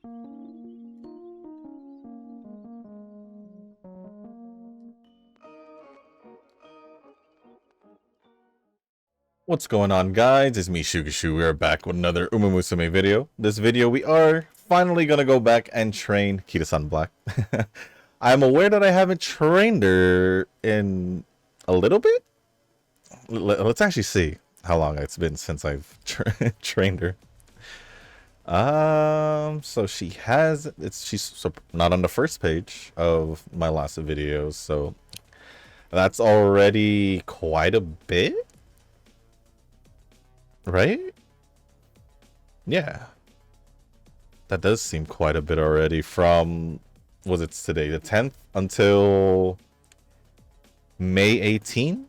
What's going on, guys? It's me, Shugashu. We are back with another umamusume video. This video, we are finally gonna go back and train Kitasan Black. I'm aware that I haven't trained her in a little bit. Let's actually see how long it's been since I've trained her. So she has. She's not on the first page of my last video, so that's already quite a bit. Right? Yeah. That does seem quite a bit already from, was it today, the 10th until May 18?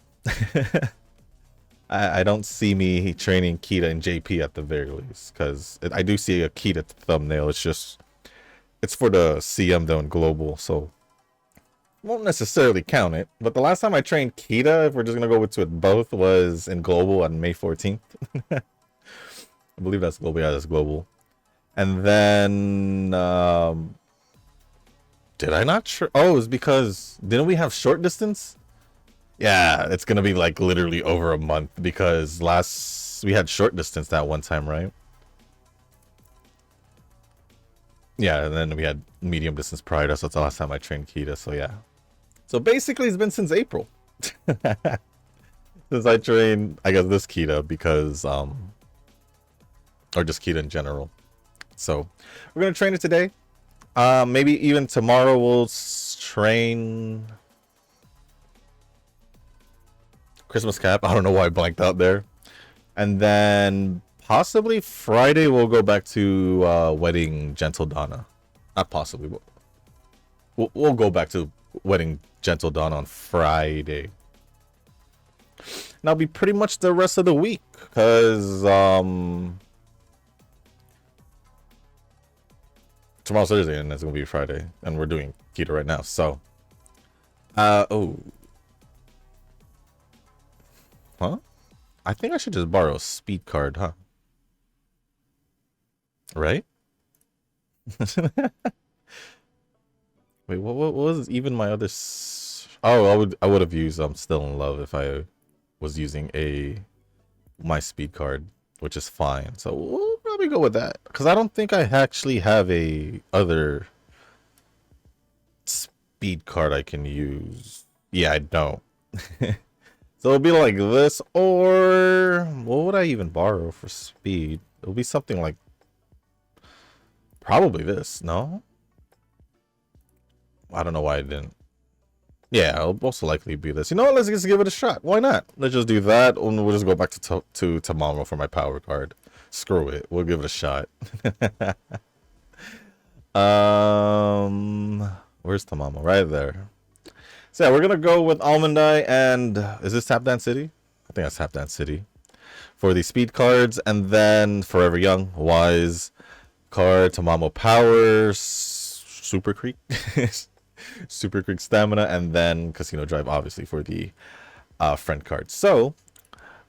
I don't see me training Kita and JP at the very least, because I do see a Kita thumbnail. It's for the CM though in global, so won't necessarily count it. But the last time I trained Kita, if we're just gonna go with both, was in global on May 14th. I believe that's global. Yeah, that's global. And then did I not oh, it's because didn't we have short distance? Yeah, it's gonna be like literally over a month because we had short distance that one time, right? Yeah, and then we had medium distance prior, so that's the last time I trained Kita, so yeah. So basically it's been since April. Since I trained, I guess, this Kita because or just Kita in general. So we're gonna train it today. Maybe even tomorrow we'll train Christmas Cap. I don't know why I blanked out there. And then possibly Friday we'll go back to Wedding Gentle Donna. Not possibly. We'll go back to Wedding Gentle Dawn on Friday. And that'll be pretty much the rest of the week, because tomorrow's Thursday and it's gonna be Friday, and we're doing Kita right now. So, oh, huh? I think I should just borrow a speed card, huh? Right? Wait, what was even my other? Oh, I would have used Still in Love if I was using my speed card, which is fine. So we'll probably go with that because I don't think I actually have a other speed card I can use. Yeah, I don't. So it'll be like this, or what would I even borrow for speed? It'll be something like probably this. No, I don't know why I didn't. Yeah, it'll most likely be this. You know what? Let's just give it a shot. Why not? Let's just do that, and we'll just go back to Tamamo for my power card. Screw it. We'll give it a shot. Where's Tamamo? Right there. So yeah, we're gonna go with Almond Eye and is this Tap Dance City? I think that's Tap Dance City for the speed cards, and then Forever Young, Wise card, Tamamo Power, Super Creek. Super Creek Stamina, and then Casino Drive, obviously, for the friend card. So,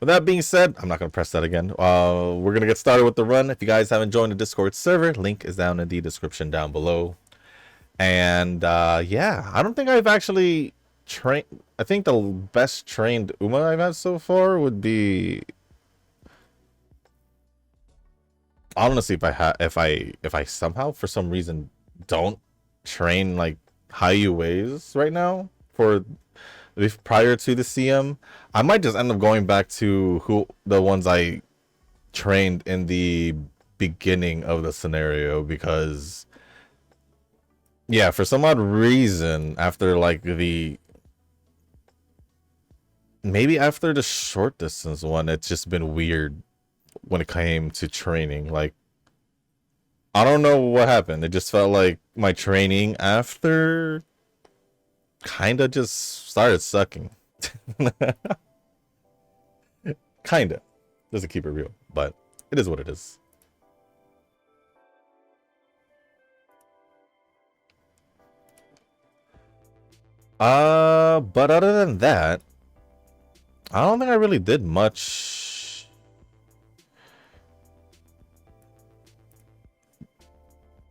with that being said, I'm not going to press that again. We're going to get started with the run. If you guys haven't joined the Discord server, link is down in the description down below. And, yeah, I don't think I've actually trained. I think the best trained Uma I've had so far would be... I want to see if I somehow, for some reason, don't train, like, high UAs right now for prior to the CM. I might just end up going back to the ones I trained in the beginning of the scenario, because yeah, for some odd reason after like maybe after the short distance one, it's just been weird when it came to training. Like, I don't know what happened. It just felt like my training after kind of just started sucking. Kind of. Just to keep it real. But it is what it is. But other than that, I don't think I really did much.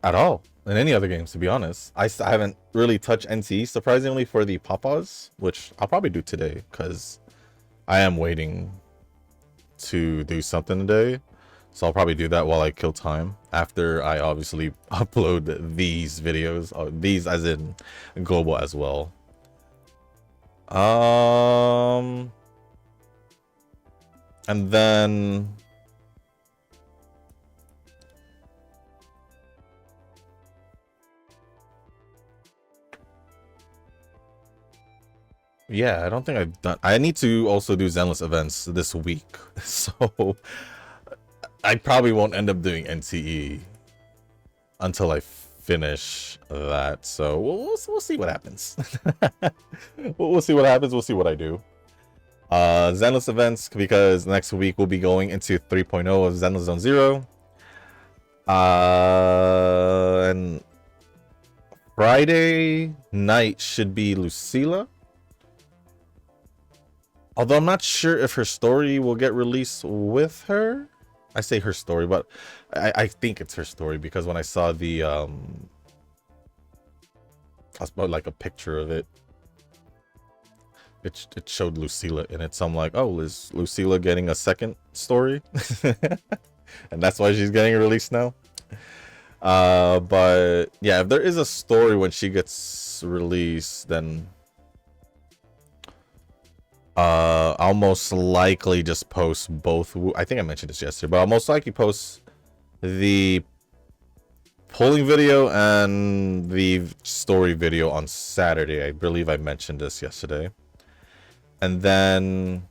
at all in any other games, to be honest. I haven't really touched NT, surprisingly, for the Papas, which I'll probably do today, because I am waiting to do something today. So I'll probably do that while I kill time, after I obviously upload these videos, these as in global as well. And then yeah, I don't think I've done. I need to also do Zenless events this week, so I probably won't end up doing NTE until I finish that. So we'll see what happens. We'll see what happens. We'll see what I do. Zenless events, because next week we'll be going into 3.0 of Zenless Zone Zero. And Friday night should be Lucilla. Although I'm not sure if her story will get released with her. I say her story, but I think it's her story, because when I saw the I was about like a picture of it, it showed Lucilla in it. So I'm like, oh, is Lucilla getting a second story? And that's why she's getting released now. But yeah, if there is a story when she gets released, then I'll most likely just post both. I think I mentioned this yesterday, but I'll most likely post the polling video and the story video on Saturday. I believe I mentioned this yesterday. And then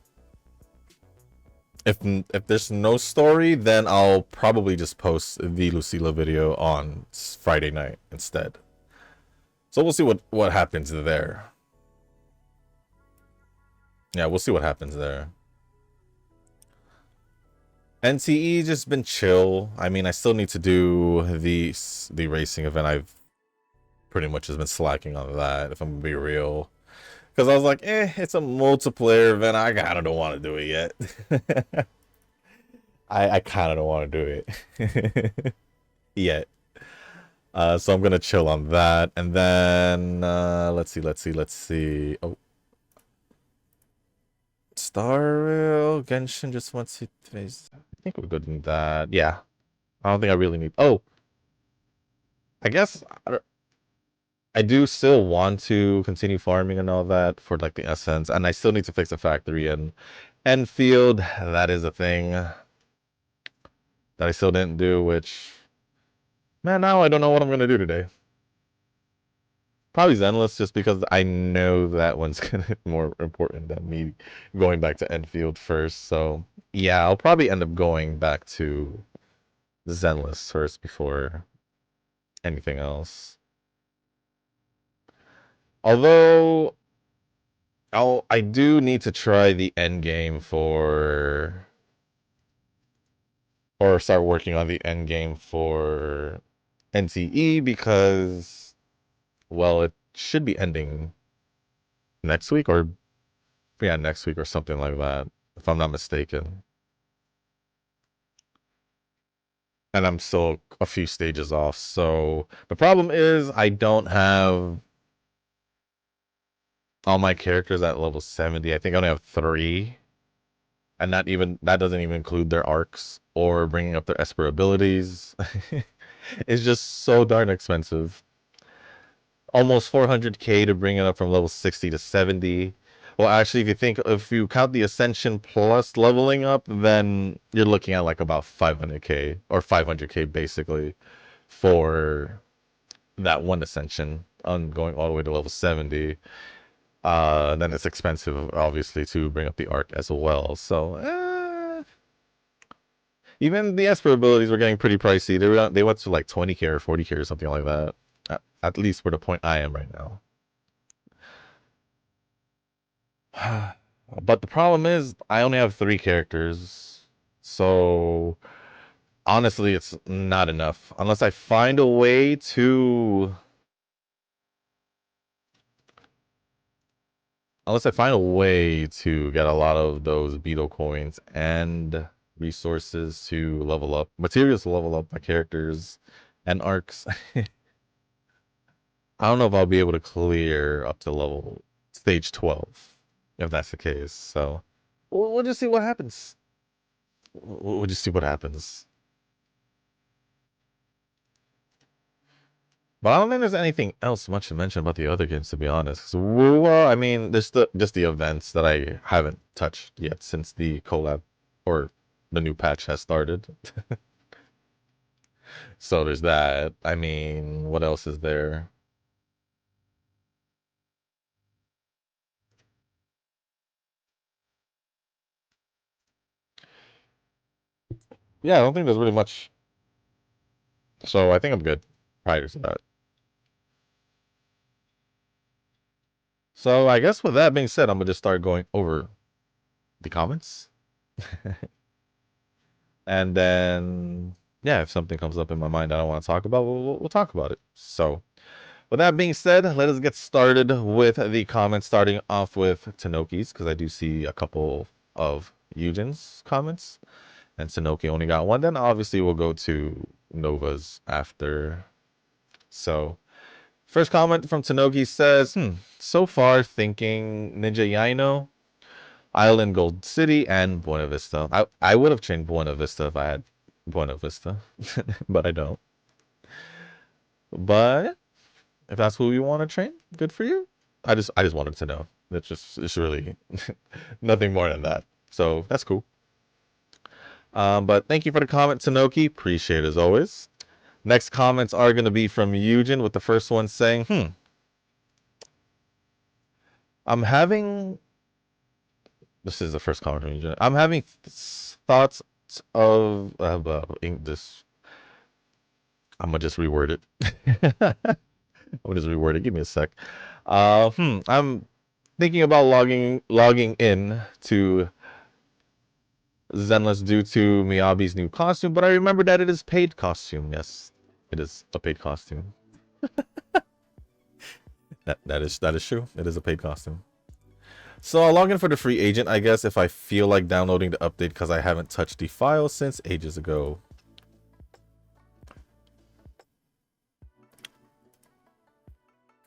if there's no story, then I'll probably just post the Lucilla video on Friday night instead. So we'll see what happens there. Yeah, we'll see what happens there. NTE just been chill. I mean, I still need to do the racing event. I've pretty much just been slacking on that, if I'm gonna be real. Because I was like, it's a multiplayer event. I kind of don't want to do it yet. I kind of don't want to do it yet. So I'm gonna chill on that, and then let's see. Oh, Star Rail Genshin just wants to face. I think we're good in that. Yeah, I don't think I really need. Oh, I guess I do still want to continue farming and all that for like the essence, and I still need to fix the factory in Enfield. That is a thing that I still didn't do, which, man, now I don't know what I'm gonna do today. Probably Zenless, just because I know that one's gonna be more important than me going back to Enfield first. So yeah, I'll probably end up going back to Zenless first before anything else. Although I do need to try the end game or start working on the end game for NTE, because, well, it should be ending next week, or yeah, next week or something like that, if I'm not mistaken. And I'm still a few stages off. So the problem is I don't have all my characters at level 70. I think I only have 3. And that doesn't even include their arcs or bringing up their Esper abilities. It's just so darn expensive. Almost 400k to bring it up from level 60 to 70. Well, actually, if you count the Ascension plus leveling up, then you're looking at like about 500k, or 500k basically, for that one Ascension on going all the way to level 70. Then it's expensive, obviously, to bring up the arc as well. So even the Esper abilities were getting pretty pricey. They went to like 20k or 40k or something like that. At least for the point I am right now. But the problem is I only have 3 characters. So honestly, it's not enough unless I find a way to get a lot of those beetle coins and resources to level up, materials to level up my characters, and arcs. I don't know if I'll be able to clear up to level stage 12 if that's the case. So we'll just see what happens. We'll just see what happens. But I don't think there's anything else much to mention about the other games, to be honest. So, well, I mean, there's just the events that I haven't touched yet since the collab or the new patch has started. So there's that. I mean, what else is there? Yeah, I don't think there's really much. So I think I'm good prior to that. So I guess with that being said, I'm gonna just start going over the comments. And then, yeah, if something comes up in my mind I don't want to talk about, we'll talk about it. So, with that being said, let us get started with the comments, starting off with Tanoki's, because I do see a couple of Eugen's comments, and Tanoki only got one. Then obviously we'll go to Nova's after. So, first comment from Tanoki says, so far thinking Ninja Yaino, Island Gold City, and Buena Vista. I would have changed Buena Vista if I had Buena Vista, but I don't. But if that's who you want to train, good for you. I just wanted to know. It's really nothing more than that. So that's cool. But thank you for the comment, Tanoki. Appreciate it as always. Next comments are going to be from Eugen, with the first one saying, I'm having. This is the first comment from Eugen. I'm having thoughts of this. I'm gonna just reword it. I'm gonna just reword it. Give me a sec. I'm thinking about logging in to Zenless due to Miyabi's new costume, but I remember that it is paid costume. Yes, it is a paid costume. that is true. It is a paid costume. So I'll log in for the free agent, I guess, if I feel like downloading the update, because I haven't touched the file since ages ago.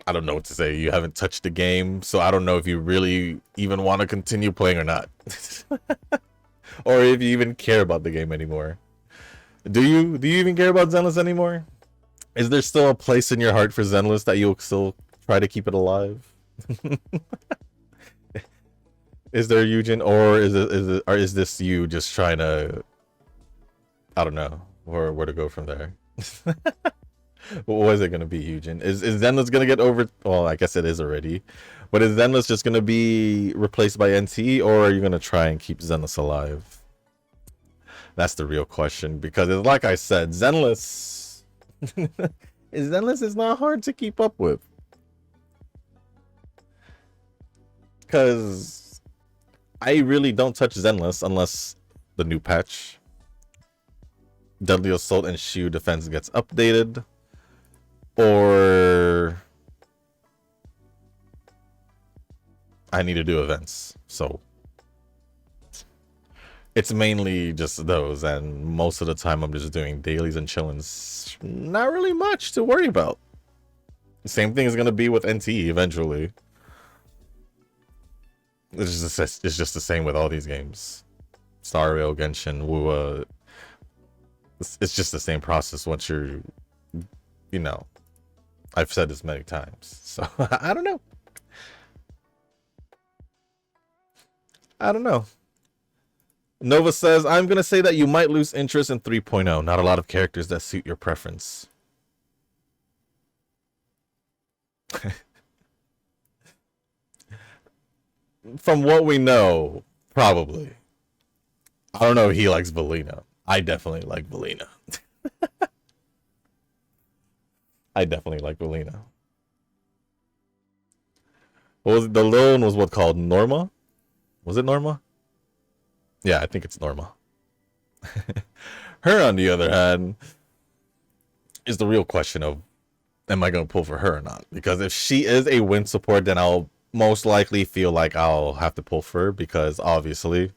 I don't know what to say. You haven't touched the game, so I don't know if you really even want to continue playing or not. Or if you even care about the game anymore. Do you even care about Zenless anymore? Is there still a place in your heart for Zenless that you'll still try to keep it alive? Is there, Eugen, or is this you just trying to, I don't know where to go from there? What is it gonna be, Eugen? Is Zenless gonna get over? Well, I guess it is already. But is Zenless just gonna be replaced by NT, or are you gonna try and keep Zenless alive? That's the real question, because it's like I said, Zenless is not hard to keep up with. Because I really don't touch Zenless unless the new patch, Deadly Assault and Shield Defense, gets updated, or I need to do events. So it's mainly just those, and most of the time I'm just doing dailies and chillings. Not really much to worry about. Same thing is gonna be with NT eventually. It's just the same with all these games. Star Rail, Genshin, Wua. It's just the same process once you're, you know, I've said this many times. So I don't know. I don't know. Nova says, I'm going to say that you might lose interest in 3.0. Not a lot of characters that suit your preference. From what we know, probably. I don't know if he likes Valina. I definitely like Valina. I definitely like Valina. What was it? The little one was what called Norma? Was it Norma? Yeah, I think it's Norma. Her, on the other hand, is the real question of, am I going to pull for her or not? Because if she is a win support, then I'll most likely feel like I'll have to pull for her, because obviously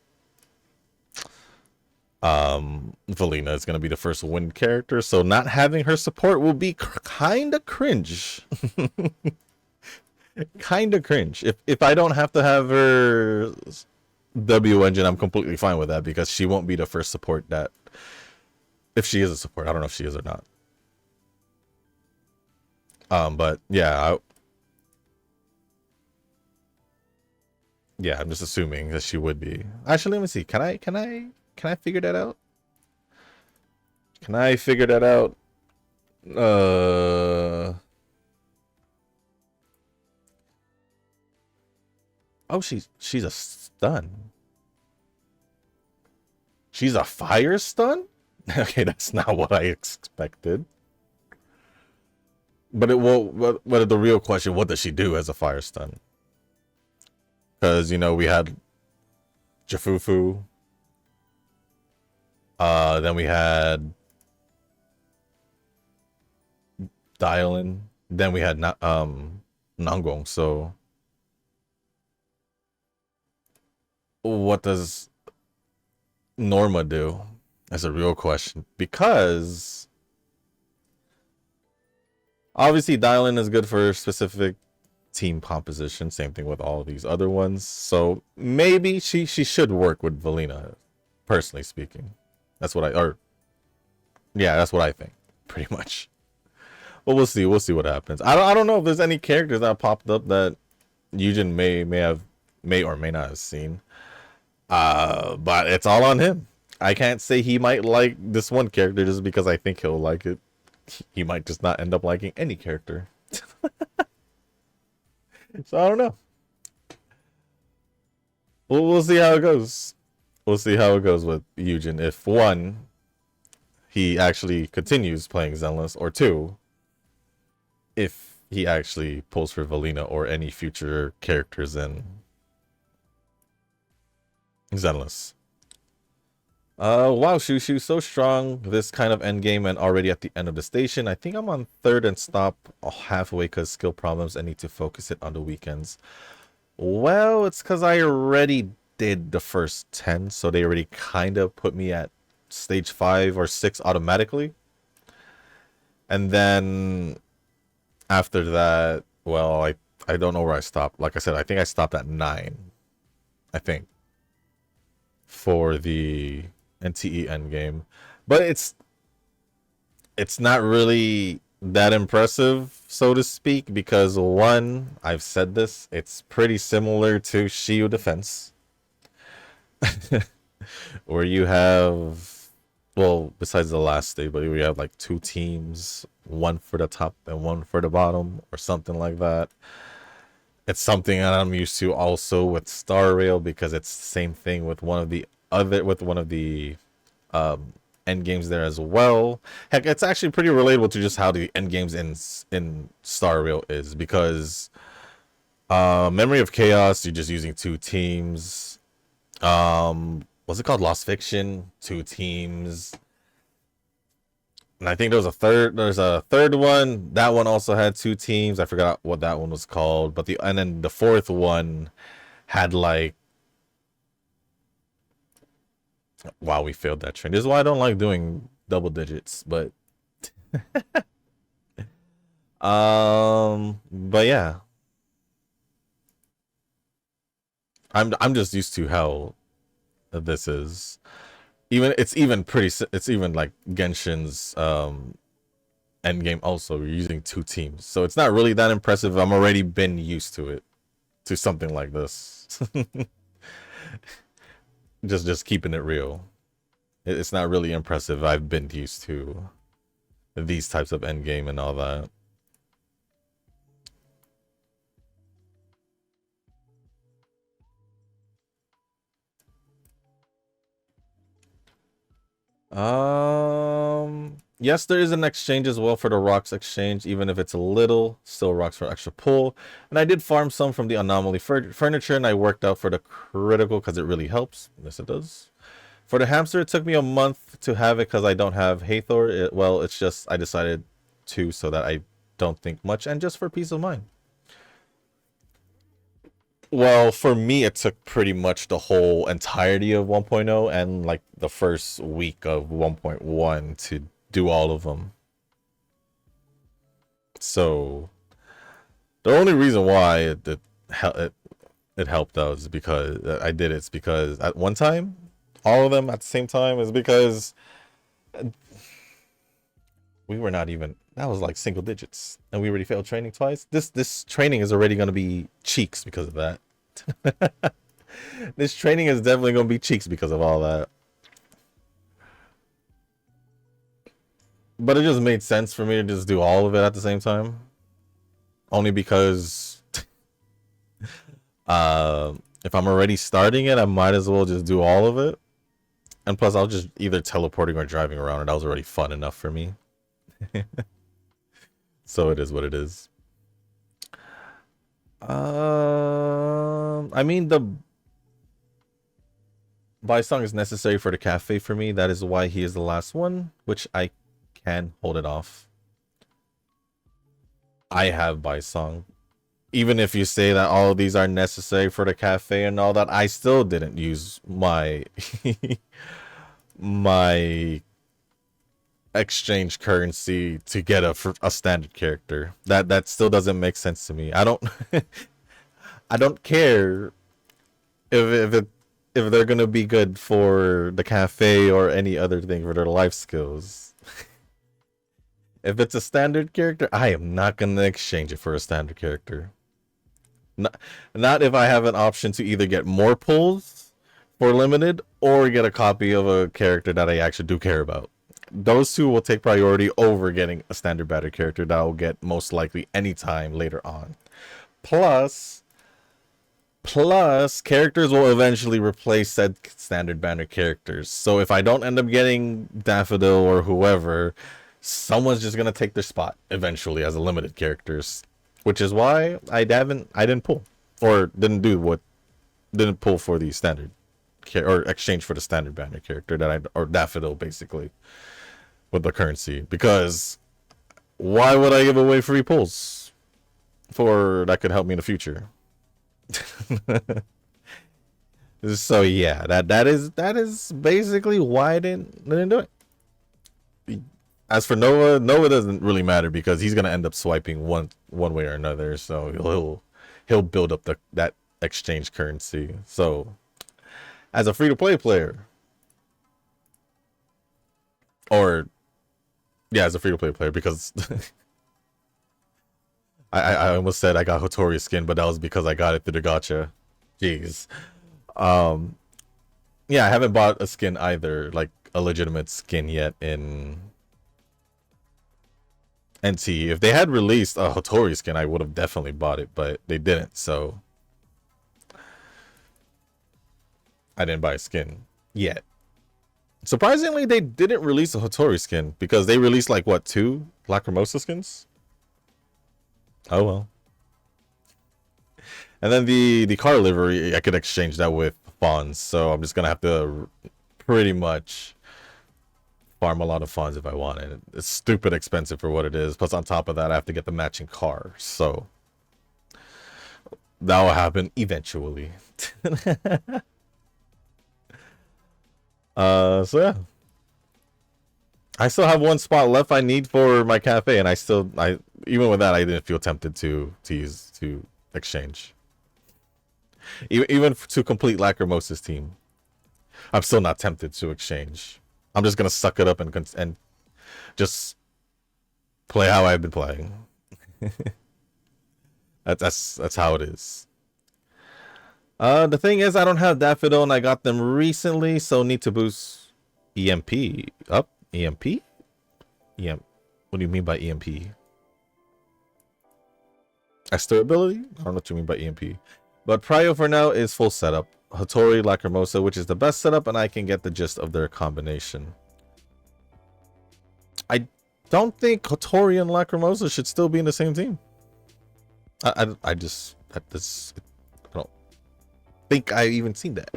Valina is going to be the first wind character, so not having her support will be kind of cringe. Kind of cringe. If I don't have to have her W engine, I'm completely fine with that because she won't be the first support that, if she is a support, I don't know if she is or not. But yeah, yeah, I'm just assuming that she would be. Actually, let me see. Can I figure that out? Can I figure that out? Oh, she's a stun. She's a fire stun? Okay, that's not what I expected. But it will. But the real question: what does she do as a fire stun? Because we had Jafufu. Then we had Dialin. Then we had Nangong. So what does Norma do? That's a real question. Because obviously Dialin is good for specific team composition. Same thing with all these other ones. So maybe she should work with Valina, personally speaking. That's what that's what I think, pretty much. But we'll see. We'll see what happens. I don't know if there's any characters that popped up that Eugen may or may not have seen. But it's all on him. I can't say he might like this one character just because I think he'll like it. He might just not end up liking any character. So I don't know. We'll see how it goes. We'll see how it goes with Eugen. If one, he actually continues playing Zenless, or two, if he actually pulls for Valina or any future characters in Zenless. Wow, Shushu, so strong. This kind of endgame and already at the end of the station. I think I'm on third and stop halfway because skill problems. I need to focus it on the weekends. Well, it's because I already did the first 10, so they already kind of put me at stage 5 or 6 automatically. And then after that, well, I don't know where I stopped. Like I said, I think I stopped at 9. I think. For the NTE endgame. But it's not really that impressive, so to speak, because one, I've said this, it's pretty similar to Shiyu Defense. Where you have, well, besides the last stage, but we have like 2 teams, one for the top and one for the bottom, or something like that. It's something that I'm used to also with Star Rail because it's the same thing with one of the end games there as well. Heck, it's actually pretty relatable to just how the end games in Star Rail is, because Memory of Chaos, you're just using 2 teams. What's it called? Lost Fiction, 2 teams. And I think there's a third one. That one also had 2 teams. I forgot what that one was called. But and then the fourth one had like, wow, we failed that train. This is why I don't like doing double digits, but but yeah. I'm just used to how this is. It's even like Genshin's end game also. You're using 2 teams. So it's not really that impressive. I'm already been used to it. To something like this. just keeping it real. It's not really impressive. I've been used to these types of endgame and all that. Yes, there is an exchange as well for the rocks exchange, even if it's a little, still rocks for extra pull. And I did farm some from the anomaly furniture, and I worked out for the critical because it really helps. Yes, it does. For the hamster, it took me a month to have it because I don't have Hathor. It's just I decided to so that I don't think much and just for peace of mind. Well, for me, it took pretty much the whole entirety of 1.0 and like the first week of 1.1 to do all of them. So the only reason why it helped out is because I did it. It's because at one time, all of them at the same time is because we were not even, that was like single digits, and we already failed training twice. This training is already going to be cheeks because of that. This training is definitely going to be cheeks because of all that. But it just made sense for me to just do all of it at the same time. Only because if I'm already starting it, I might as well just do all of it. And plus, I'll just either teleporting or driving around, and that was already fun enough for me. So it is what it is. I mean, the buy song is necessary for the cafe for me. That is why he is the last one, which I can hold it off. I have buy song. Even if you say that all of these are necessary for the cafe and all that, I still didn't use my my exchange currency to get a standard character. That still doesn't make sense to me. I don't I don't care if they're gonna be good for the cafe or any other thing for their life skills. If it's a standard character, I am not gonna exchange it for a standard character. Not if I have an option to either get more pulls for limited or get a copy of a character that I actually do care about. Those two will take priority over getting a standard banner character that I'll get most likely anytime later on. Plus, characters will eventually replace said standard banner characters. So if I don't end up getting Daffodil or whoever, someone's just gonna take their spot eventually as a limited characters. Which is why I didn't pull. Or didn't pull for the standard or exchange for the standard banner character or Daffodil basically with the currency, because why would I give away free pulls for that could help me in the future? So yeah, that is basically why I didn't do it. As for Nova doesn't really matter because he's gonna end up swiping one way or another, so he'll build up that exchange currency. So as a free to play player, or yeah, as a free to play player, because I almost said I got Hotori's skin, but that was because I got it through the gacha. Jeez. Yeah, I haven't bought a skin either, like a legitimate skin yet in NT. If they had released a Hotori skin, I would have definitely bought it, but they didn't, so I didn't buy a skin yet. Surprisingly, they didn't release a Hotori skin because they released like what, 2 Lacrimosa skins? Oh well. And then the car livery, I could exchange that with fawns, so I'm just gonna have to pretty much farm a lot of fawns if I want it. It's stupid expensive for what it is. Plus, on top of that, I have to get the matching car, so that will happen eventually. So yeah, I still have 1 spot left I need for my cafe, and I even with that, I didn't feel tempted to exchange. Even to complete Lacrimosa's team, I'm still not tempted to exchange. I'm just gonna suck it up and just play how I've been playing. That's how it is. The thing is, I don't have Daffodil, and I got them recently, so need to boost EMP up. EMP? EM. What do you mean by EMP? Extra ability? I don't know what you mean by EMP. But Prio for now is full setup. Hotori, Lacrimosa, which is the best setup, and I can get the gist of their combination. I don't think Hotori and Lacrimosa should still be in the same team. I don't think I even seen that.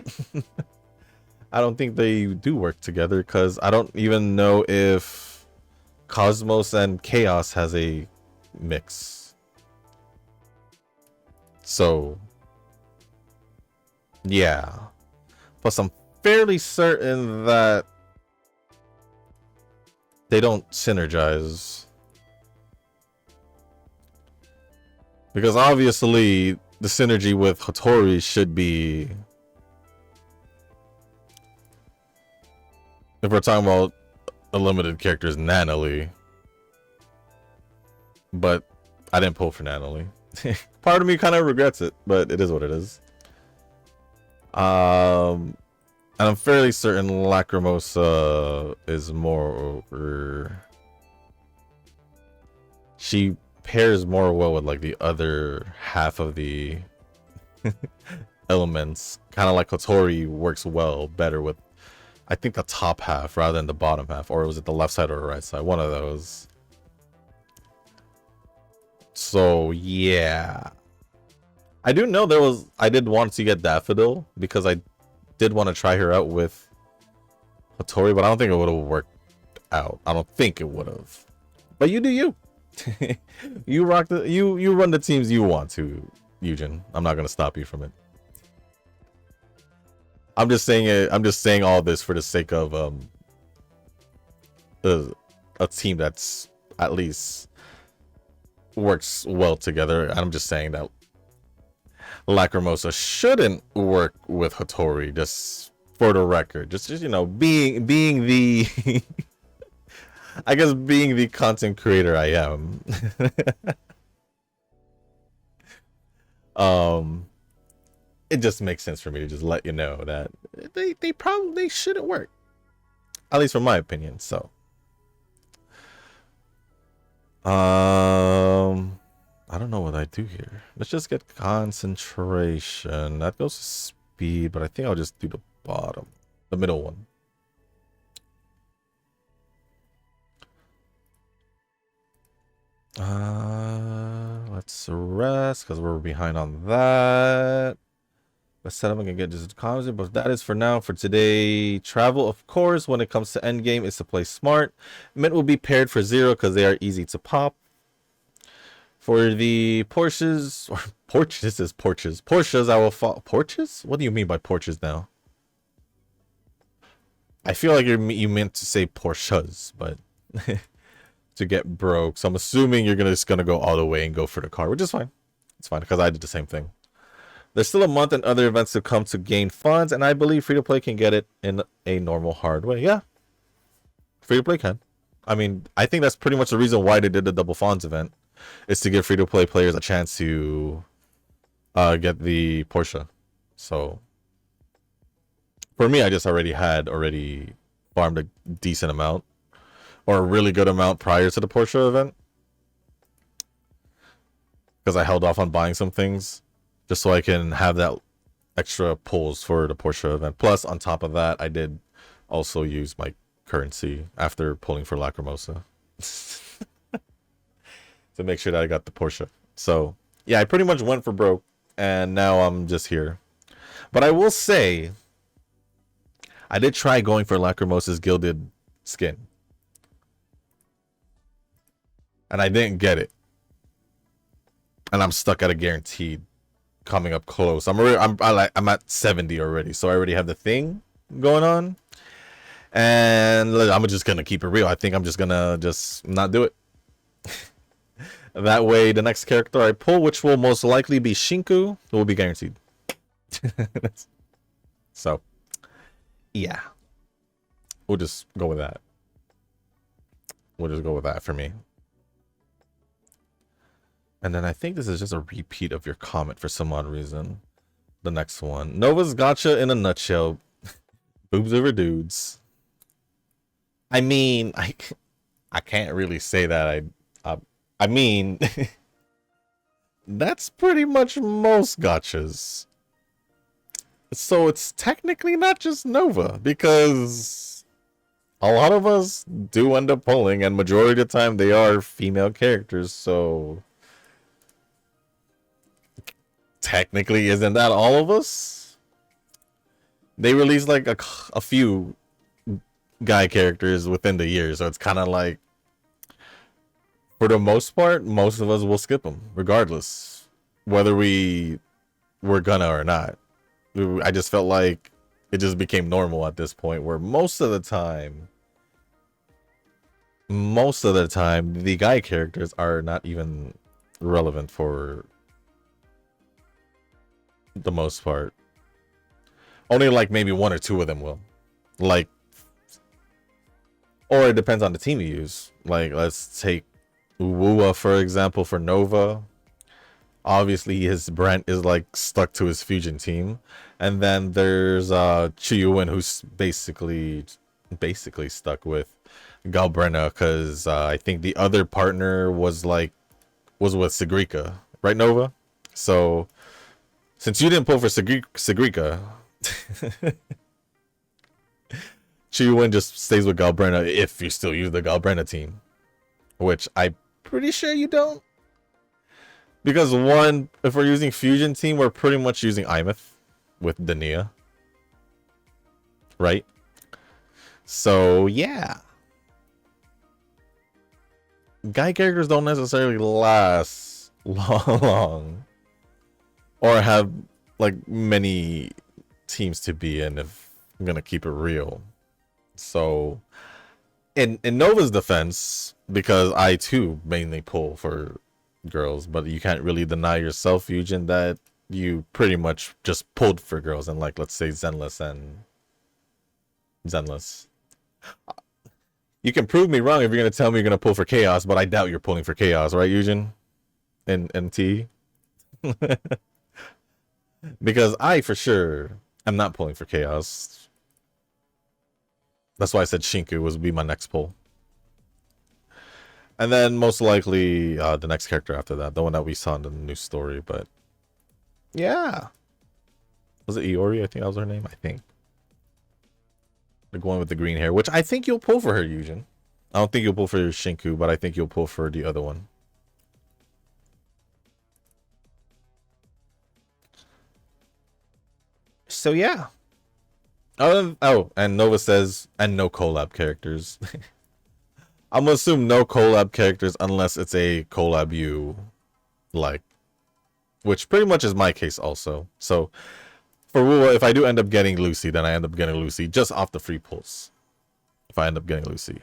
I don't think they do work together because I don't even know if Cosmos and Chaos has a mix. So Yeah. Plus, I'm fairly certain that they don't synergize. Because obviously, the synergy with Hattori should be... If we're talking about a limited character, is Nanalie. But I didn't pull for Nanalie. Part of me kind of regrets it, but it is what it is. And I'm fairly certain Lacrimosa is more... She pairs more well with like the other half of the elements. Kind of like Kotori works better with, I think, the top half rather than the bottom half. Or was it the left side or the right side? One of those. So, yeah. I do know I did want to get Daffodil because I did want to try her out with Hattori, but I don't think it would have worked out. I don't think it would have. But you do you. You rock you run the teams you want to, Eugen. I'm not gonna stop you from it. I'm just saying all this for the sake of a team that's at least works well together. I'm just saying that Lacrimosa shouldn't work with Hattori, just for the record. Just you know, being the I guess being the content creator I am. It just makes sense for me to just let you know that they probably shouldn't work. At least from my opinion, so. I don't know what I do here. Let's just get concentration. That goes to speed, but I think I'll just do the bottom. The middle one. Let's rest because we're behind on that. Let's set up and get just comments, but that is for now. For today, travel, of course, when it comes to endgame, is to play smart. Mint will be paired for 0 because they are easy to pop. For the Porsches, or Porsches, this is Porsches. Porsches, I will fall. Porsches? What do you mean by Porsches now? I feel like you meant to say Porsches, but to get broke. So I'm assuming you're just gonna go all the way and go for the car, which is fine. It's fine because I did the same thing. There's still a month and other events to come to gain funds, and I believe free-to-play can get it in a normal, hard way. Yeah, free-to-play can. I mean, I think that's pretty much the reason why they did the Double Fonz event, is to give free-to-play players a chance to get the Porsche. So, for me, I just already farmed a decent amount, or a really good amount prior to the Porsche event, because I held off on buying some things just so I can have that extra pulls for the Porsche event. Plus, on top of that, I did also use my currency after pulling for Lacrimosa to make sure that I got the Porsche. So, yeah, I pretty much went for broke, and now I'm just here. But I will say, I did try going for Lacrimosa's gilded skin, and I didn't get it. And I'm stuck at a guaranteed coming up close. I'm at 70 already, so I already have the thing going on. And I'm just gonna keep it real. I think I'm just gonna not do it. That way, the next character I pull, which will most likely be Shinku, will be guaranteed. So, yeah, we'll just go with that. We'll just go with that for me. And then I think this is just a repeat of your comment for some odd reason. The next one. Nova's gotcha in a nutshell. Boobs over dudes. I mean, I can't really say that. I mean, that's pretty much most gotchas. So it's technically not just Nova, because a lot of us do end up pulling, and majority of the time they are female characters, so technically, isn't that all of us? They release like a few guy characters within the year, so it's kind of like, for the most part, most of us will skip them, regardless whether we're gonna or not. I just felt like it just became normal at this point, where most of the time, the guy characters are not even relevant for the most part. Only like maybe one or two of them will. Like, or it depends on the team you use. Like, let's take Uwa, for example, for Nova. Obviously, his Brent is like stuck to his fusion team. And then there's Chiyuin, who's basically stuck with Galbrena, because I think the other partner was with Sigrika, right, Nova? So since you didn't pull for Sigrika, Chiyuin just stays with Galbrena if you still use the Galbrena team, which I'm pretty sure you don't. Because one, if we're using fusion team, we're pretty much using Imeth with Dania, right? So yeah, guy characters don't necessarily last long, or have like many teams to be in. If I'm gonna keep it real, so in Nova's defense, because I too mainly pull for girls, but you can't really deny yourself, Fusion, that you pretty much just pulled for girls, and like, let's say Zenless. You can prove me wrong if you're gonna tell me you're gonna pull for Chaos, but I doubt you're pulling for Chaos, right, Eugen? And T? Because I for sure am not pulling for Chaos. That's why I said Shinku would be my next pull. And then most likely the next character after that, the one that we saw in the new story. But yeah, was it Iori? I think that was her name. I think the one with the green hair, which I think you'll pull for her, Eugen. I don't think you'll pull for Shinku, but I think you'll pull for the other one. So yeah. Oh, and Nova says, and no collab characters. I'm gonna assume no collab characters unless it's a collab you like, which pretty much is my case also. So for Wuwa, if I do end up getting Lucy, then I end up getting Lucy just off the free pulls. If I end up getting Lucy,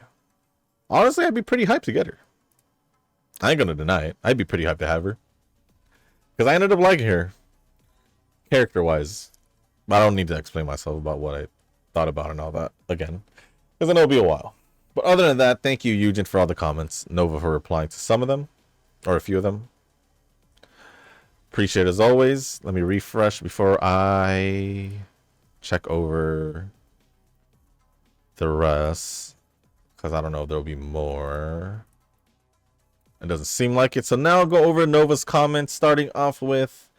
honestly, I'd be pretty hyped to get her. I ain't gonna deny it. I'd be pretty hyped to have her, because I ended up liking her character-wise. But I don't need to explain myself about what I thought about and all that again, because I know it'll be a while. But other than that, thank you, Eugen, for all the comments. Nova for replying to some of them, or a few of them. Appreciate it as always. Let me refresh before I check over the rest, because I don't know if there'll be more. It doesn't seem like it. So now I'll go over Nova's comments, starting off with,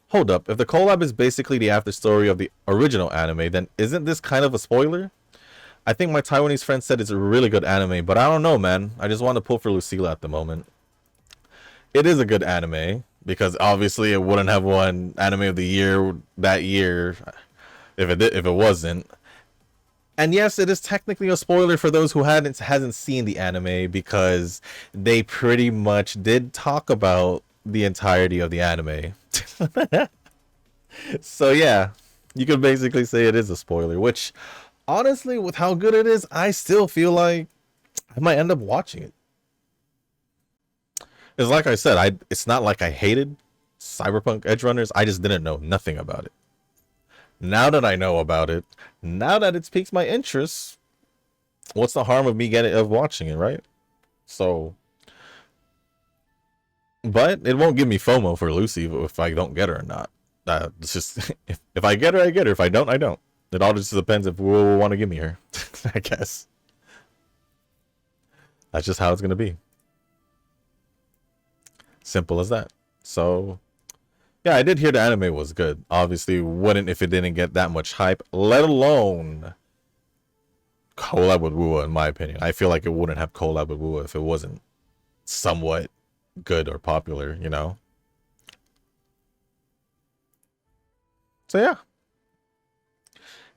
hold up, if the collab is basically the after story of the original anime, then isn't this kind of a spoiler? I think my Taiwanese friend said it's a really good anime, but I don't know, man. I just want to pull for Lucilla at the moment. It is a good anime, because obviously it wouldn't have won Anime of the Year that year if it wasn't. And yes, it is technically a spoiler for those who hasn't seen the anime, because they pretty much did talk about the entirety of the anime. So yeah, you could basically say it is a spoiler, which honestly, with how good it is, I still feel like I might end up watching it. It's like I said, it's not like I hated Cyberpunk Edgerunners, I just didn't know nothing about it. Now that I know about it, now that it's piqued my interest, what's the harm of me watching it, right? So, but it won't give me FOMO for Lucy if I don't get her or not. It's just if I get her, I get her. If I don't, I don't. It all just depends if we'll want to give me her. I guess that's just how it's gonna be. Simple as that. So yeah, I did hear the anime was good. Obviously, wouldn't if it didn't get that much hype, let alone collab with Wuwa, in my opinion. I feel like it wouldn't have collab with Wuwa if it wasn't somewhat good or popular, you know? So yeah.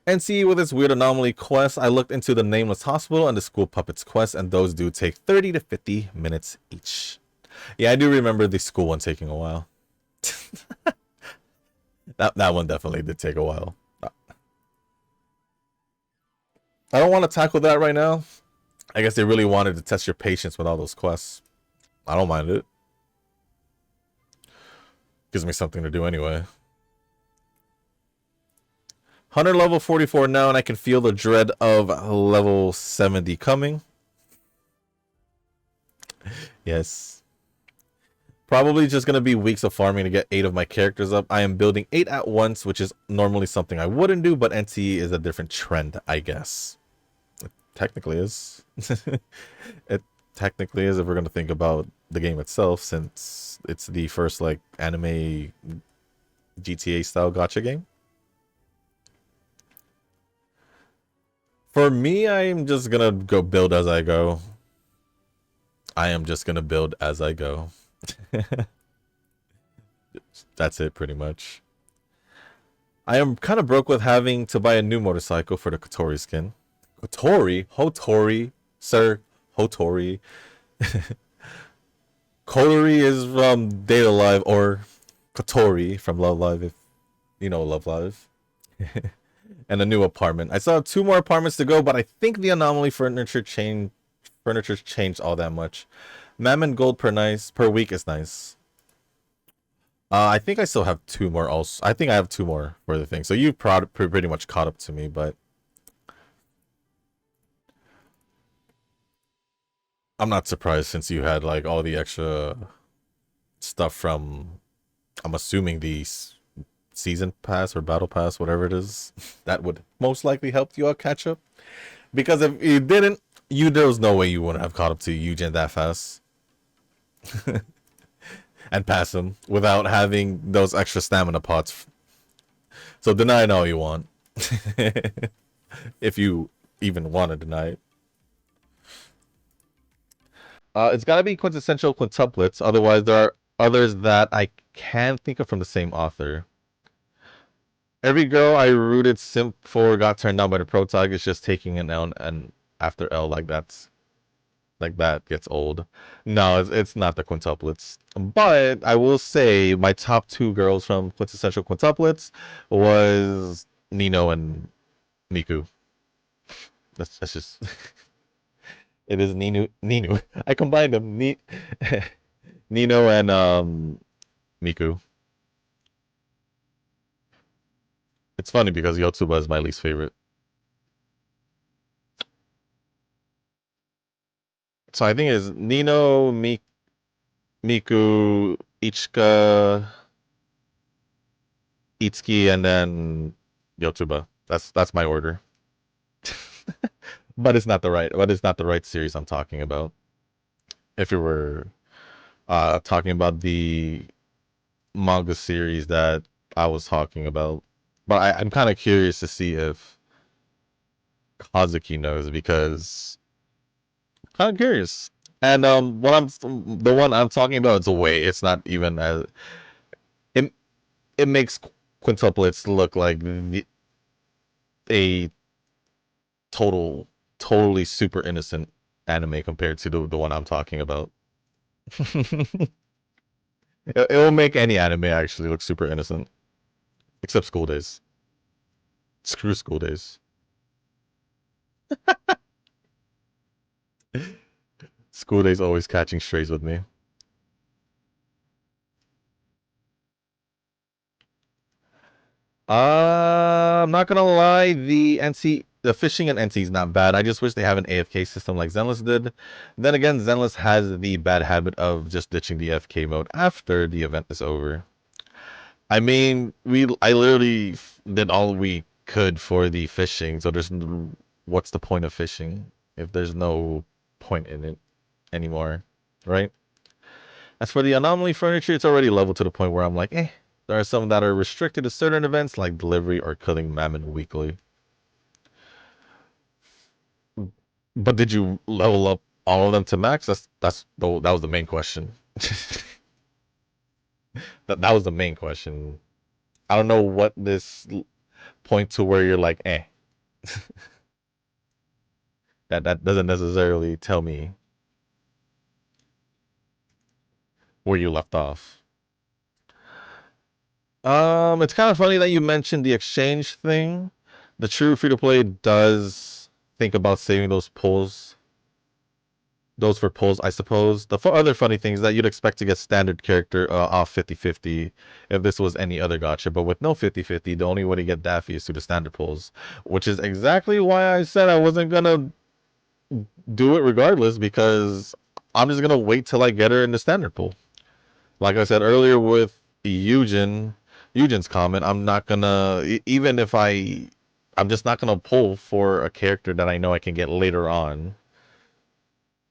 NC with its weird anomaly quest, I looked into the Nameless Hospital and the School Puppets quest, and those do take 30 to 50 minutes each. Yeah, I do remember the school one taking a while. That one definitely did take a while. I don't want to tackle that right now. I guess they really wanted to test your patience with all those quests. I don't mind it. Gives me something to do anyway. Hunter level 44 now, and I can feel the dread of level 70 coming. Yes. Probably just going to be weeks of farming to get 8 of my characters up. I am building 8 at once, which is normally something I wouldn't do, but NT is a different trend, I guess. It technically is. It technically is if we're going to think about the game itself, since it's the first like anime GTA style gacha game. For me, I'm just gonna go build as I go. I am just gonna build as I go. That's it, pretty much. I am kind of broke with having to buy a new motorcycle for the Kotori skin. Kotori? Hotori? Sir? Hotori? Kotori is from Data Live, or Kotori from Love Live, if you know Love Live. And a new apartment. I still have 2 more apartments to go, but I think the anomaly furniture's changed all that much. Mammon gold per week is nice. I think I still have 2 more also. I think I have 2 more for the thing. So you've pretty much caught up to me, but I'm not surprised since you had like all the extra stuff from, I'm assuming, the season pass or battle pass, whatever it is, that would most likely help you out catch up. Because if you didn't, there was no way you wouldn't have caught up to Eugen that fast. And pass him without having those extra stamina pots. So deny it all you want. If you even want to deny it. It's got to be quintessential quintuplets. Otherwise, there are others that I can think of from the same author. Every girl I rooted simp for got turned down by the protag. It's just taking an L and after L like that gets old. No, it's not the quintuplets. But I will say my top 2 girls from quintessential quintuplets was Nino and Miku. That's just it is Nino. I combined them. Nino and Miku. It's funny because Yotsuba is my least favorite. So I think it's Nino, Miku, Ichika, Itsuki, and then Yotsuba. That's my order. But it's not the right series I'm talking about. If you were talking about the manga series that I was talking about. But I'm kind of curious to see if Kazuki knows, because kind of curious. And the one I'm talking about is away. It's not even as it it makes quintuplets look like a totally super innocent anime compared to the one I'm talking about. It will make any anime actually look super innocent, except School Days. Screw School Days. School Days always catching strays with me. I'm not gonna lie, the fishing and NC is not bad. I just wish they have an AFK system like Zenless did. Then again, Zenless has the bad habit of just ditching the AFK mode after the event is over. I mean, I literally did all we could for the fishing, so what's the point of fishing if there's no point in it anymore, right? As for the anomaly furniture, it's already leveled to the point where I'm like, eh. There are some that are restricted to certain events like delivery or killing mammon weekly. But did you level up all of them to max? That was the main question. That was the main question. I don't know what this point to where you're like, eh. That doesn't necessarily tell me where you left off. It's kind of funny that you mentioned the exchange thing. The true free to play does think about saving those pulls, those for pulls, I suppose. The other funny thing is that you'd expect to get standard character off 50-50 if this was any other gacha, but with no 50-50, the only way to get Daffy is through the standard pulls, which is exactly why I said I wasn't gonna do it regardless, because I'm just gonna wait till I get her in the standard pool. Like I said earlier with Eugen's comment, I'm not gonna even if I'm just not gonna pull for a character that I know I can get later on,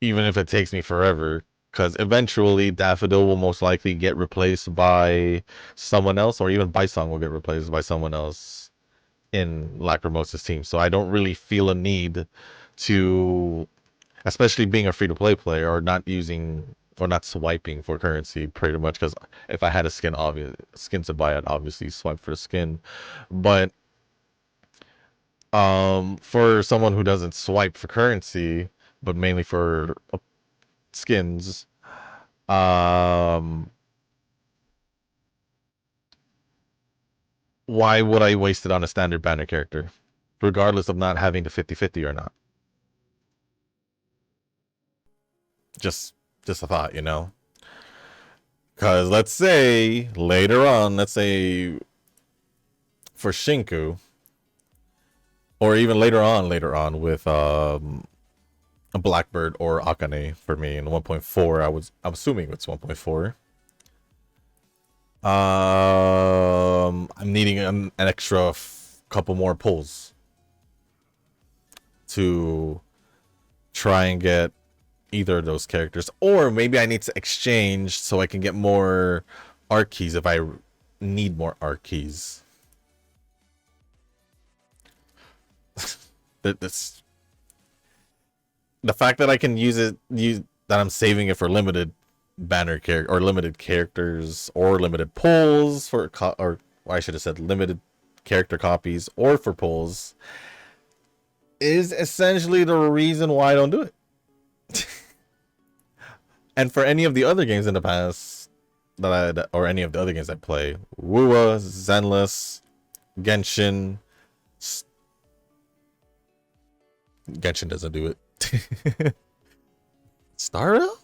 even if it takes me forever. Because eventually Daffodil will most likely get replaced by someone else, or even Bysong will get replaced by someone else in Lacrimosa's team. So I don't really feel a need to, especially being a free to play player, or not using or not swiping for currency pretty much, because if I had a skin to buy, I'd obviously swipe for the skin. But for someone who doesn't swipe for currency but mainly for skins, um why would I waste it on a standard banner character regardless of not having the 50-50 or not? Just a thought, you know. Because let's say later on, let's say for Shinku, or even later on with a Blackbird or Akane for me in 1.4. I'm assuming it's 1.4. I'm needing an extra couple more pulls to try and get either of those characters, or maybe I need to exchange so I can get more art keys if I need more art keys. That's the fact that I can use that I'm saving it for limited banner character or limited characters or limited pulls for or I should have said limited character copies or for pulls is essentially the reason why I don't do it. And for any of the other games in the past or any of the other games I play, Wuwa, Zenless, Genshin, Genshin doesn't do it. Starville?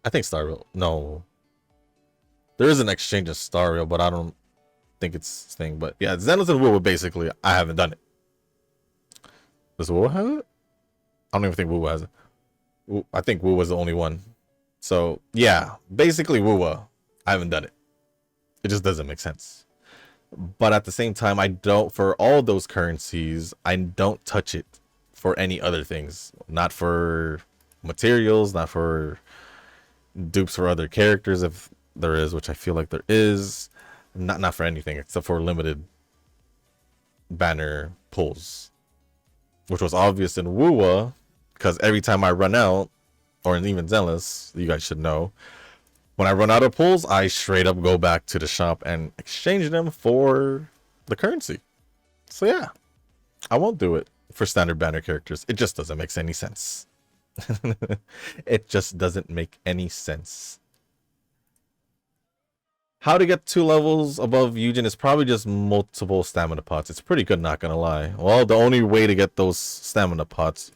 I think Starville. No. There is an exchange of Starville, but I don't think it's thing. But yeah, Zenless and Wuwa basically, I haven't done it. Does Wuwa have it? I don't even think Wuwa has it. I think Wuwa was the only one. So yeah, basically Wuwa, I haven't done it. It just doesn't make sense. But at the same time, I don't, for all those currencies, I don't touch it for any other things. Not for materials, not for dupes for other characters, if there is, which I feel like there is. Not for anything except for limited banner pulls, which was obvious in Wuwa, because every time I run out, or in even Zenless, you guys should know, when I run out of pulls, I straight up go back to the shop and exchange them for the currency. So yeah, I won't do it for standard banner characters. It just doesn't make any sense. It just doesn't make any sense. How to get 2 levels above Eugen is probably just multiple stamina pots. It's pretty good, not gonna lie. Well, the only way to get those stamina pots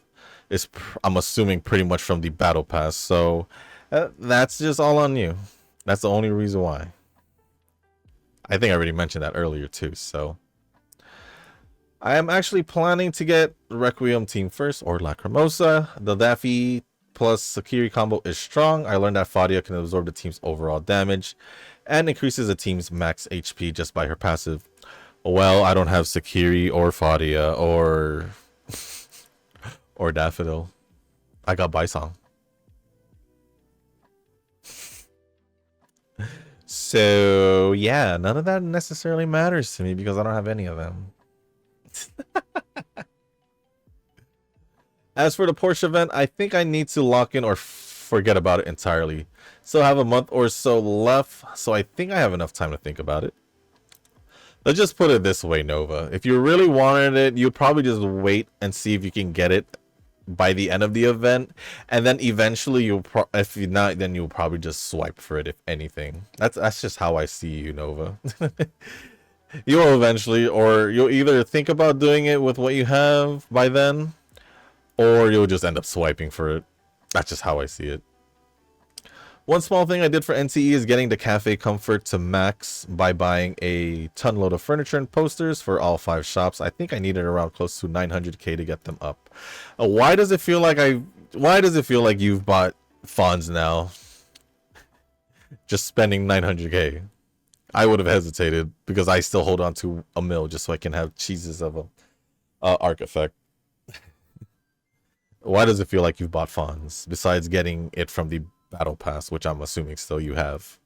is, I'm assuming, pretty much from the battle pass. So that's just all on you. That's the only reason why. I think I already mentioned that earlier too. So I am actually planning to get Requiem team first, or Lacrimosa. The Daffy plus Sakiri combo is strong. I learned that Fadia can absorb the team's overall damage and increases the team's max HP just by her passive. Well, I don't have Sakiri or Fadia or or Daffodil. I got Bysong. So yeah, none of that necessarily matters to me because I don't have any of them. As for the Porsche event, I think I need to lock in or forget about it entirely. So I have a month or so left, so I think I have enough time to think about it. Let's just put it this way, Nova. If you really wanted it, you'd probably just wait and see if you can get it by the end of the event, and then eventually if you not, then you'll probably just swipe for it if anything. That's just how I see you, Nova. You will eventually, or you'll either think about doing it with what you have by then, or you'll just end up swiping for it. That's just how I see it. One small thing I did for NCE is getting the cafe comfort to max by buying a ton load of furniture and posters for all 5 shops. I think I needed around close to 900k to get them up. Why does it feel like you've bought fawns now? Just spending 900k. I would have hesitated because I still hold on to a mil just so I can have cheeses of a arc effect. Why does it feel like you've bought fawns besides getting it from the battle pass, which I'm assuming still you have?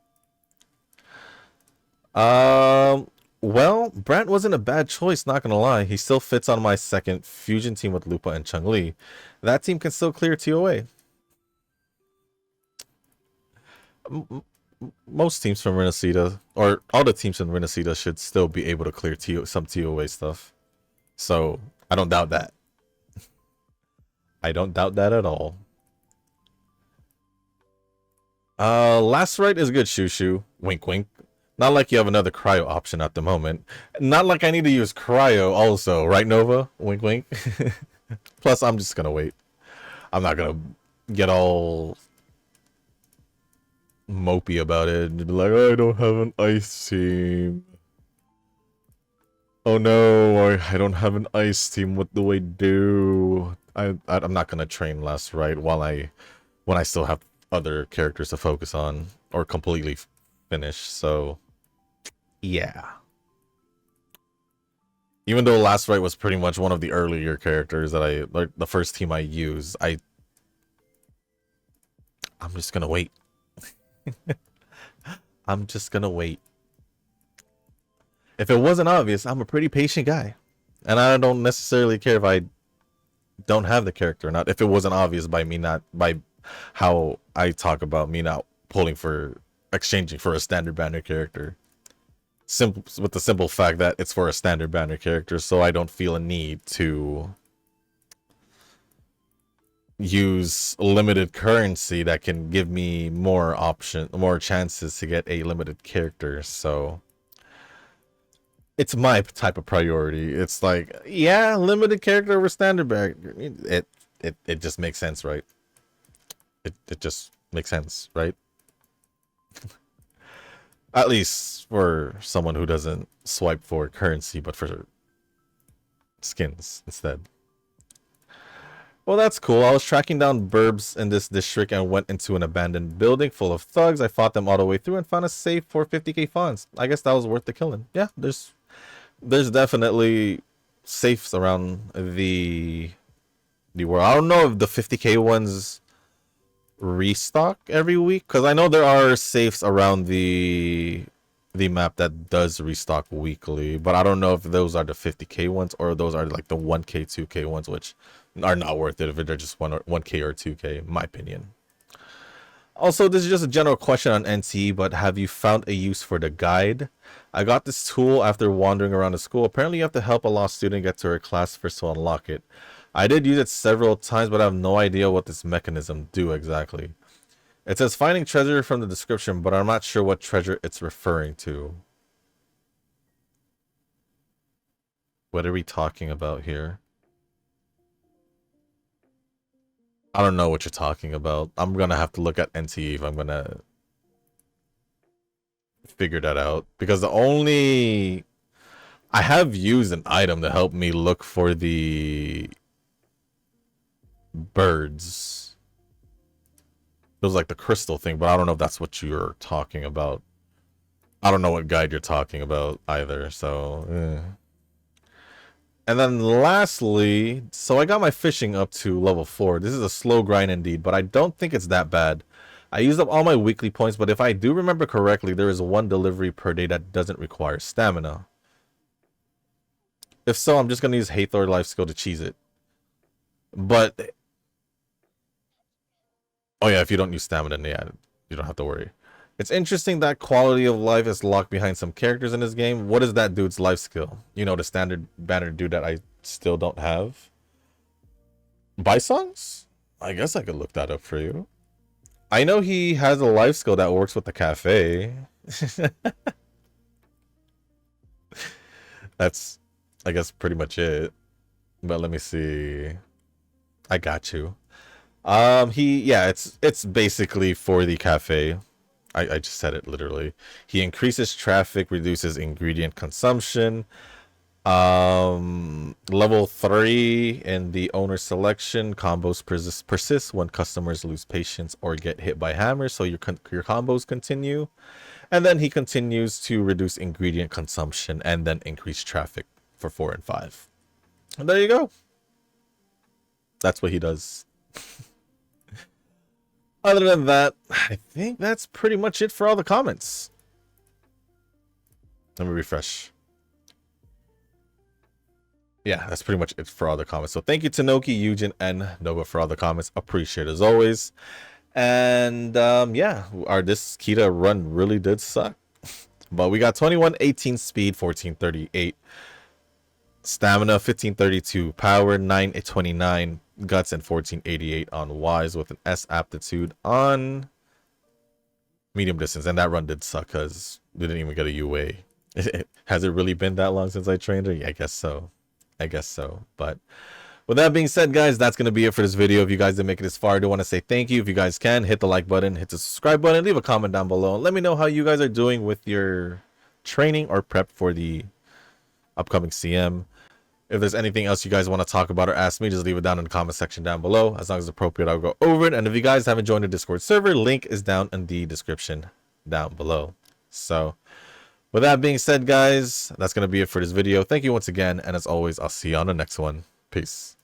Well, Brant wasn't a bad choice, not gonna lie. He still fits on my second fusion team with Lupa and Chun-Li. That team can still clear TOA. Most teams from Renacida, or all the teams from Renacida, should still be able to clear some TOA stuff. So, I don't doubt that. I don't doubt that at all. Last right is good, Shushu. Wink, wink. Not like you have another cryo option at the moment. Not like I need to use cryo also, right, Nova? Wink, wink. Plus, I'm just gonna wait. I'm not gonna get all mopey about it. Be like, oh, I don't have an ice team. Oh no, I don't have an ice team. What do I do? I'm not gonna train last right when I still have other characters to focus on or completely finish. So yeah. Even though last right was pretty much one of the earlier characters that like the first team I used, I'm just gonna wait. I'm just gonna wait. If it wasn't obvious, I'm a pretty patient guy. And I don't necessarily care if I don't have the character or not. If it wasn't obvious by how I talk about me not exchanging for a standard banner character. With the simple fact that it's for a standard banner character, so I don't feel a need to use limited currency that can give me more chances to get a limited character. So it's my type of priority. It's like, yeah, limited character over standard banner. It just makes sense, right? It just makes sense, right? At least for someone who doesn't swipe for currency, but for skins instead. Well, that's cool. I was tracking down burbs in this district and went into an abandoned building full of thugs. I fought them all the way through and found a safe for 50k funds. I guess that was worth the killing. Yeah, there's definitely safes around the world. I don't know if the 50k ones restock every week, because I know there are safes around the map that does restock weekly, but I don't know if those are the 50k ones or those are like the 1k 2k ones, which are not worth it if they're just 1k or 2k, in my opinion. Also, this is just a general question on NCE, but have you found a use for the guide? I got this tool after wandering around the school. Apparently you have to help a lost student get to her class first to unlock it. I did use it several times, but I have no idea what this mechanism do exactly. It says finding treasure from the description, but I'm not sure what treasure it's referring to. What are we talking about here? I don't know what you're talking about. I'm gonna have to look at NTE if I'm gonna figure that out. Because I have used an item to help me look for the birds. It was like the crystal thing, but I don't know if that's what you're talking about. I don't know what guide you're talking about either, so... And then lastly, so I got my fishing up to level 4. This is a slow grind indeed, but I don't think it's that bad. I used up all my weekly points, but if I do remember correctly, there is one delivery per day that doesn't require stamina. If so, I'm just going to use Hathor life skill to cheese it. But... oh yeah, if you don't use stamina, yeah, you don't have to worry. It's interesting that quality of life is locked behind some characters in this game. What is that dude's life skill? You know, the standard banner dude that I still don't have. Buy songs? I guess I could look that up for you. I know he has a life skill that works with the cafe. That's, I guess, pretty much it. But let me see. I got you. Yeah, it's basically for the cafe. I just said it literally. He increases traffic, reduces ingredient consumption. Level 3 in the owner selection, combos persist when customers lose patience or get hit by hammers, so your combos continue. And then he continues to reduce ingredient consumption and then increase traffic for 4 and 5. And there you go. That's what he does. Other than that, I think that's pretty much it for all the comments. Let me refresh. Yeah, that's pretty much it for all the comments. So thank you to Noki, Eugen, and Nova for all the comments. Appreciate it as always. And yeah, this Kita run really did suck. But we got 2118 speed, 1438 stamina, 1532 power, 929 guts, and 1488 on wise with an S aptitude on medium distance. And that run did suck because we didn't even get a UA. Has it really been that long since I trained her? Yeah, I guess so. But with that being said, guys, that's going to be it for this video. If you guys didn't make it this far, I do want to say thank you. If you guys can, hit the like button, hit the subscribe button, leave a comment down below. Let me know how you guys are doing with your training or prep for the upcoming CM. If there's anything else you guys want to talk about or ask me, just leave it down in the comment section down below. As long as it's appropriate, I'll go over it. And if you guys haven't joined the Discord server, link is down in the description down below. So with that being said, guys, that's going to be it for this video. Thank you once again. And as always, I'll see you on the next one. Peace.